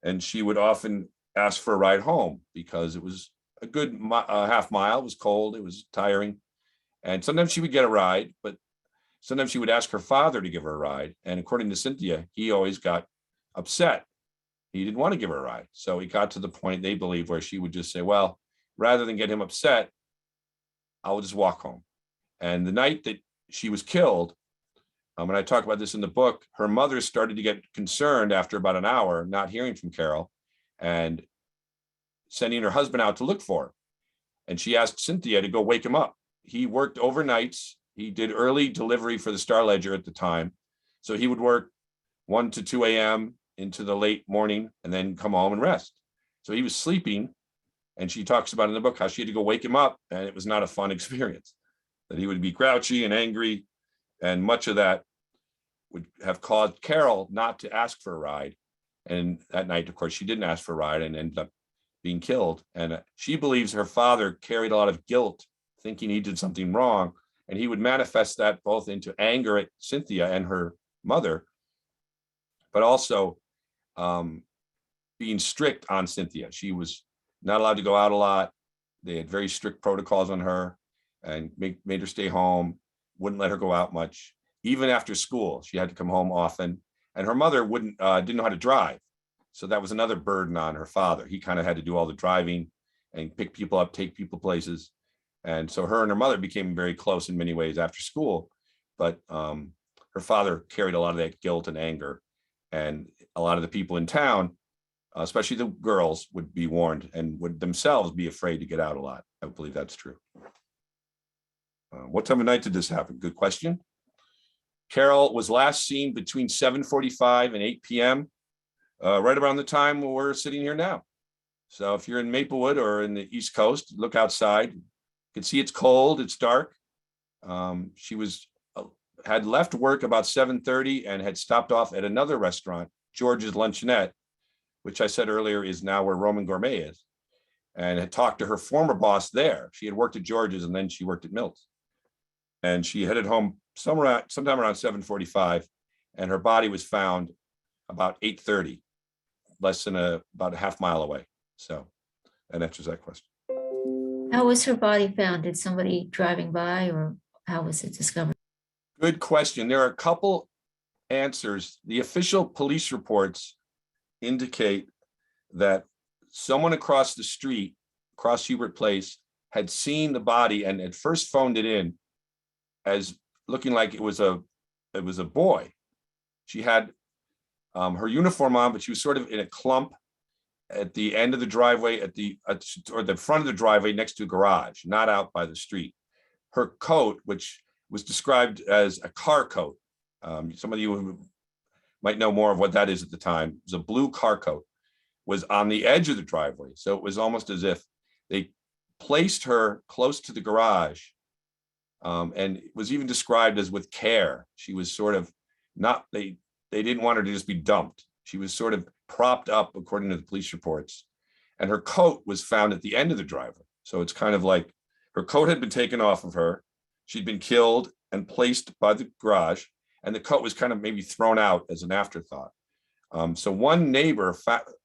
and she would often ask for a ride home because it was a good half mile. It was cold. It was tiring. And sometimes she would get a ride, but sometimes she would ask her father to give her a ride. And according to Cynthia, he always got upset. He didn't want to give her a ride. So he got to the point, they believe, where she would just say, well, rather than get him upset, I will just walk home. And the night that she was killed, and I talk about this in the book, her mother started to get concerned after about an hour, not hearing from Carol, and sending her husband out to look for her. And she asked Cynthia to go wake him up. He worked overnights. He did early delivery for the Star Ledger at the time. So he would work 1 to 2 a.m. into the late morning and then come home and rest. So he was sleeping. And she talks about in the book how she had to go wake him up, and it was not a fun experience, that he would be grouchy and angry. And much of that would have caused Carol not to ask for a ride. And that night, of course, she didn't ask for a ride and ended up being killed. And she believes her father carried a lot of guilt, thinking he did something wrong. And he would manifest that both into anger at Cynthia and her mother, but also being strict on Cynthia. She was not allowed to go out a lot. They had very strict protocols on her and made her stay home, wouldn't let her go out much. Even after school, she had to come home often. And her mother didn't know how to drive. So that was another burden on her father. He kind of had to do all the driving and pick people up, take people places. And so her and her mother became very close in many ways after school. But her father carried a lot of that guilt and anger. And a lot of the people in town, especially the girls, would be warned and would themselves be afraid to get out a lot. I believe that's true. What time of night did this happen? Good question. Carol was last seen between 7:45 and 8 p.m., right around the time we're sitting here now. So if you're in Maplewood or in the East Coast, look outside. You can see it's cold, it's dark. She had left work about 7:30 and had stopped off at another restaurant, George's Luncheonette, which I said earlier is now where Roman Gourmet is, and had talked to her former boss there. She had worked at George's and then she worked at Mills. And she headed home sometime around 7:45, and her body was found about 8:30, less than about a half mile away. So that answers that question. How was her body found? Did somebody driving by, or how was it discovered? Good question. There are a couple answers. The official police reports indicate that someone across the street, across Hubert Place, had seen the body and at first phoned it in as looking like it was a boy. She had her uniform on, but she was sort of in a clump at the end of the driveway, or the front of the driveway next to a garage, not out by the street. Her coat, which was described as a car coat, some of you who might know more of what that is at the time, it was a blue car coat, was on the edge of the driveway. So it was almost as if they placed her close to the garage, and it was even described as with care. She was sort of not, they didn't want her to just be dumped. She was sort of propped up, according to the police reports, and her coat was found at the end of the driveway. So it's kind of like her coat had been taken off of her. She'd been killed and placed by the garage, and the coat was kind of maybe thrown out as an afterthought. So one neighbor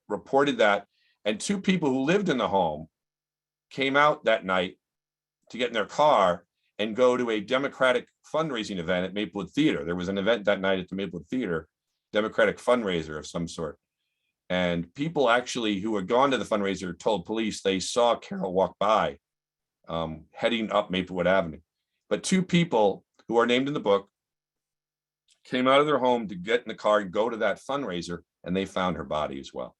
reported that, and two people who lived in the home came out that night to get in their car and go to a Democratic fundraising event at Maplewood Theater. There was an event that night at the Maplewood Theater, Democratic fundraiser of some sort. And people actually who had gone to the fundraiser told police they saw Carol walk by, heading up Maplewood Avenue. But two people who are named in the book came out of their home to get in the car and go to that fundraiser, and they found her body as well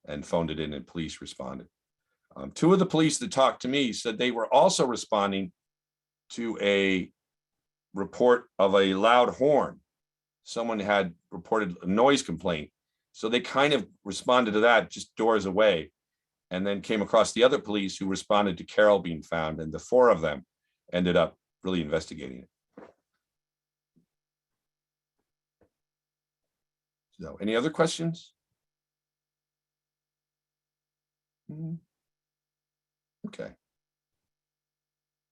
and phoned it in, and police responded. Two of the police that talked to me said they were also responding to a report of a loud horn. Someone had reported a noise complaint. So they kind of responded to that just doors away, and then came across the other police who responded to Carol being found, and the four of them ended up really investigating it. So any other questions? Okay.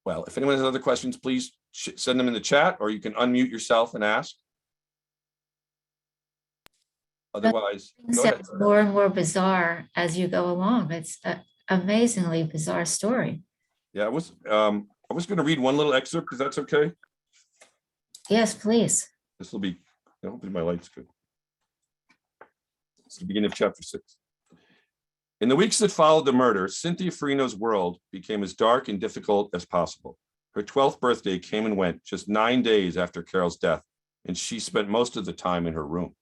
Well, if anyone has other questions, please send them in the chat, or you can unmute yourself and ask. Otherwise, go ahead. Sounds more and more bizarre as you go along. It's an amazingly bizarre story. Yeah, I was going to read one little excerpt, because that's okay. Yes, please. This will be, hopefully my light's good. It's the beginning of chapter 6. In the weeks that followed the murder, Cynthia Farino's world became as dark and difficult as possible. Her 12th birthday came and went just 9 days after Carol's death, and she spent most of the time in her room.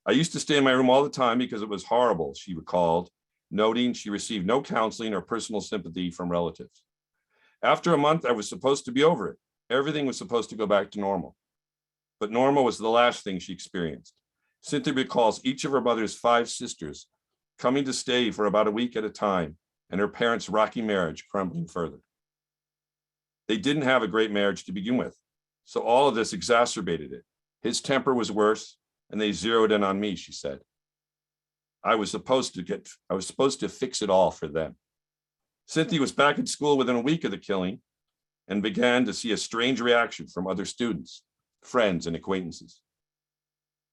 I used to stay in my room all the time because it was horrible, she recalled, noting she received no counseling or personal sympathy from relatives. After a month, I was supposed to be over it. Everything was supposed to go back to normal. But normal was the last thing she experienced. Cynthia recalls each of her mother's 5 sisters coming to stay for about a week at a time, and her parents' rocky marriage crumbling further. They didn't have a great marriage to begin with, so all of this exacerbated it. His temper was worse, and they zeroed in on me, she said. I was supposed to fix it all for them. Cynthia was back at school within a week of the killing and began to see a strange reaction from other students, friends, and acquaintances.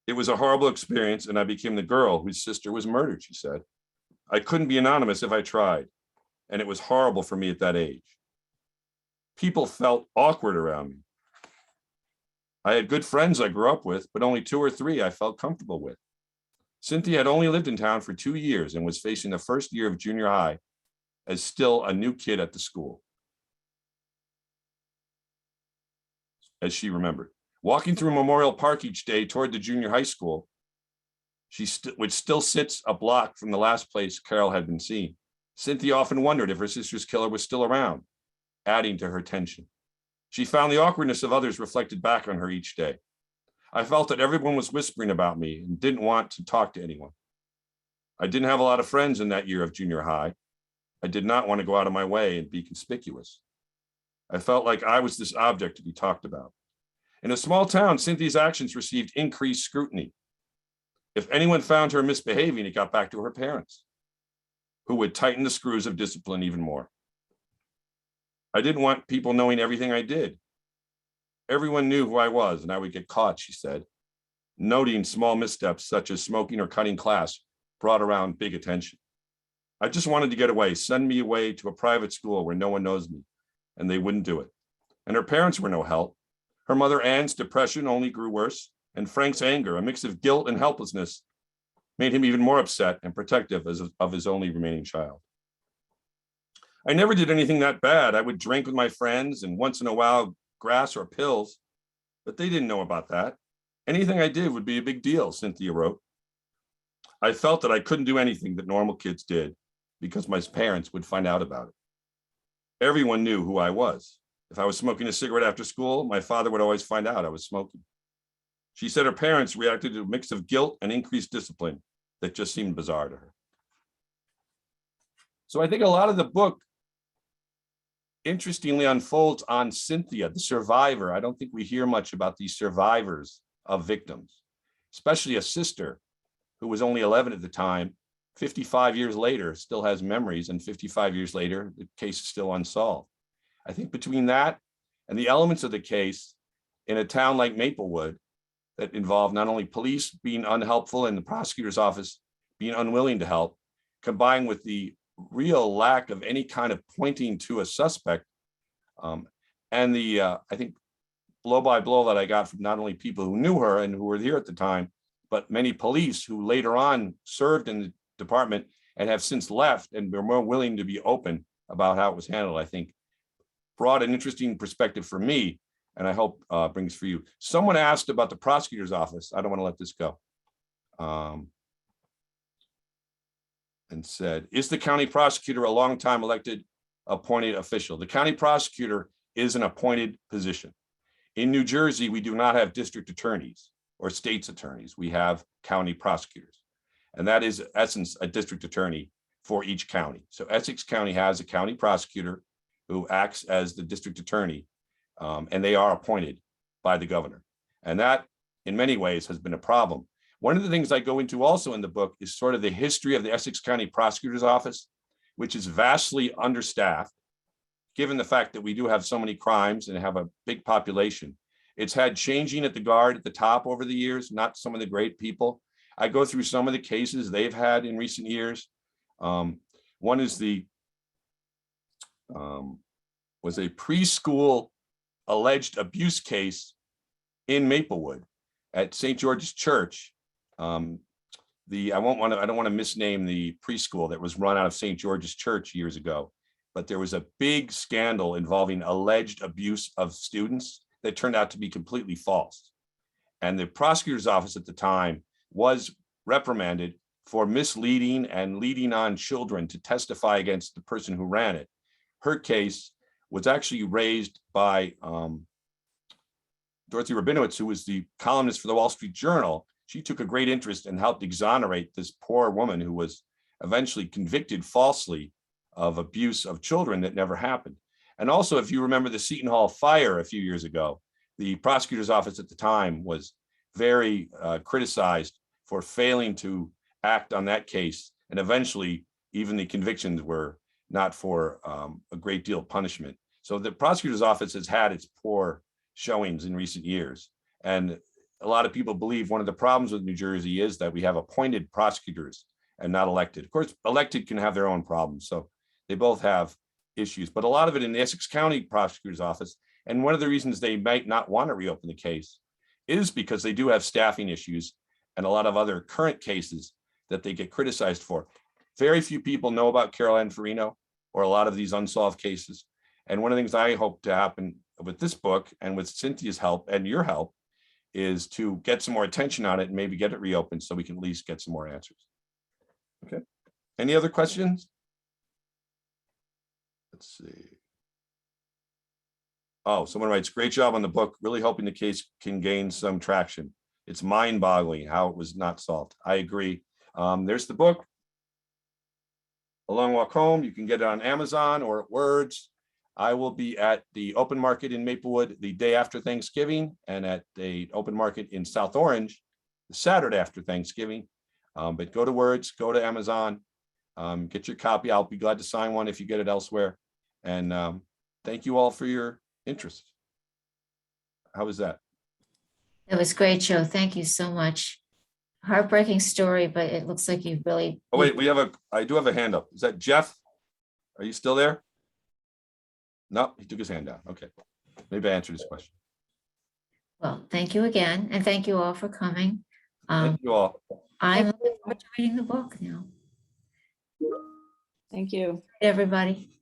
It was a horrible experience, and I became the girl whose sister was murdered, she said. I couldn't be anonymous if I tried, and it was horrible for me at that age. People felt awkward around me. I had good friends I grew up with, but only 2 or 3 I felt comfortable with. Cynthia had only lived in town for 2 years and was facing the first year of junior high as still a new kid at the school, as she remembered. Walking through Memorial Park each day toward the junior high school, which still sits a block from the last place Carol had been seen, Cynthia often wondered if her sister's killer was still around, adding to her tension. She found the awkwardness of others reflected back on her each day. I felt that everyone was whispering about me and didn't want to talk to anyone. I didn't have a lot of friends in that year of junior high. I did not want to go out of my way and be conspicuous. I felt like I was this object to be talked about. In a small town, Cynthia's actions received increased scrutiny. If anyone found her misbehaving, it got back to her parents, who would tighten the screws of discipline even more. I didn't want people knowing everything I did. Everyone knew who I was, and I would get caught, she said. Noting small missteps such as smoking or cutting class brought around big attention. I just wanted to get away, send me away to a private school where no one knows me, and they wouldn't do it. And her parents were no help. Her mother Ann's depression only grew worse, and Frank's anger, a mix of guilt and helplessness, made him even more upset and protective of his only remaining child. I never did anything that bad. I would drink with my friends and once in a while grass or pills, but they didn't know about that. Anything I did would be a big deal, Cynthia wrote. I felt that I couldn't do anything that normal kids did because my parents would find out about it. Everyone knew who I was. If I was smoking a cigarette after school, my father would always find out I was smoking. She said her parents reacted to a mix of guilt and increased discipline that just seemed bizarre to her. So I think a lot of the book interestingly unfolds on Cynthia, the survivor. I don't think we hear much about these survivors of victims, especially a sister who was only 11 at the time, 55 years later, still has memories, and 55 years later, the case is still unsolved. I think between that and the elements of the case in a town like Maplewood that involved not only police being unhelpful and the prosecutor's office being unwilling to help, combined with the real lack of any kind of pointing to a suspect, and the, I think, blow by blow that I got from not only people who knew her and who were here at the time, but many police who later on served in the department and have since left and were more willing to be open about how it was handled, I think brought an interesting perspective for me, and I hope brings for you. Someone asked about the prosecutor's office. I don't want to let this go. And said, is the county prosecutor a long-time elected appointed official? The county prosecutor is an appointed position. In New Jersey, we do not have district attorneys or state's attorneys. We have county prosecutors. And that is, in essence, a district attorney for each county. So Essex County has a county prosecutor who acts as the district attorney, and they are appointed by the governor. And that, in many ways, has been a problem. One of the things I go into also in the book is sort of the history of the Essex County Prosecutor's Office, which is vastly understaffed, given the fact that we do have so many crimes and have a big population. It's had changing at the guard at the top over the years, not some of the great people. I go through some of the cases they've had in recent years. One is was a preschool alleged abuse case in Maplewood at St. George's Church. I don't want to misname the preschool that was run out of St. George's Church years ago, but there was a big scandal involving alleged abuse of students that turned out to be completely false. And the prosecutor's office at the time was reprimanded for misleading and leading on children to testify against the person who ran it. Her case was actually raised by Dorothy Rabinowitz, who was the columnist for the Wall Street Journal. She took a great interest and helped exonerate this poor woman who was eventually convicted falsely of abuse of children that never happened. And also, if you remember the Seton Hall fire a few years ago, the prosecutor's office at the time was very criticized for failing to act on that case. And eventually, even the convictions were not for a great deal of punishment. So the prosecutor's office has had its poor showings in recent years. And a lot of people believe one of the problems with New Jersey is that we have appointed prosecutors and not elected. Of course, elected can have their own problems. So they both have issues, but a lot of it in the Essex County prosecutor's office. And one of the reasons they might not want to reopen the case is because they do have staffing issues and a lot of other current cases that they get criticized for. Very few people know about Carol Ann Farino or a lot of these unsolved cases. And one of the things I hope to happen with this book and with Cynthia's help and your help is to get some more attention on it and maybe get it reopened so we can at least get some more answers. Okay. Any other questions? Let's see. Oh, someone writes, great job on the book. Really hoping the case can gain some traction. It's mind-boggling how it was not solved. I agree. There's the book, A Long Walk Home. You can get it on Amazon or at Words. I will be at the open market in Maplewood the day after Thanksgiving and at the open market in South Orange the Saturday after Thanksgiving. But go to Words, go to Amazon, get your copy. I'll be glad to sign one if you get it elsewhere. And thank you all for your interest. How was that? That was great, Joe. Thank you so much. heartbreaking story, but it looks like you really. Oh, wait, I do have a hand up. Is that Jeff? Are you still there? No, he took his hand down. Okay. Maybe I answered his question. Well, thank you again, and thank you all for coming. Thank you all. I'm looking forward to reading the book now. Thank you. Everybody.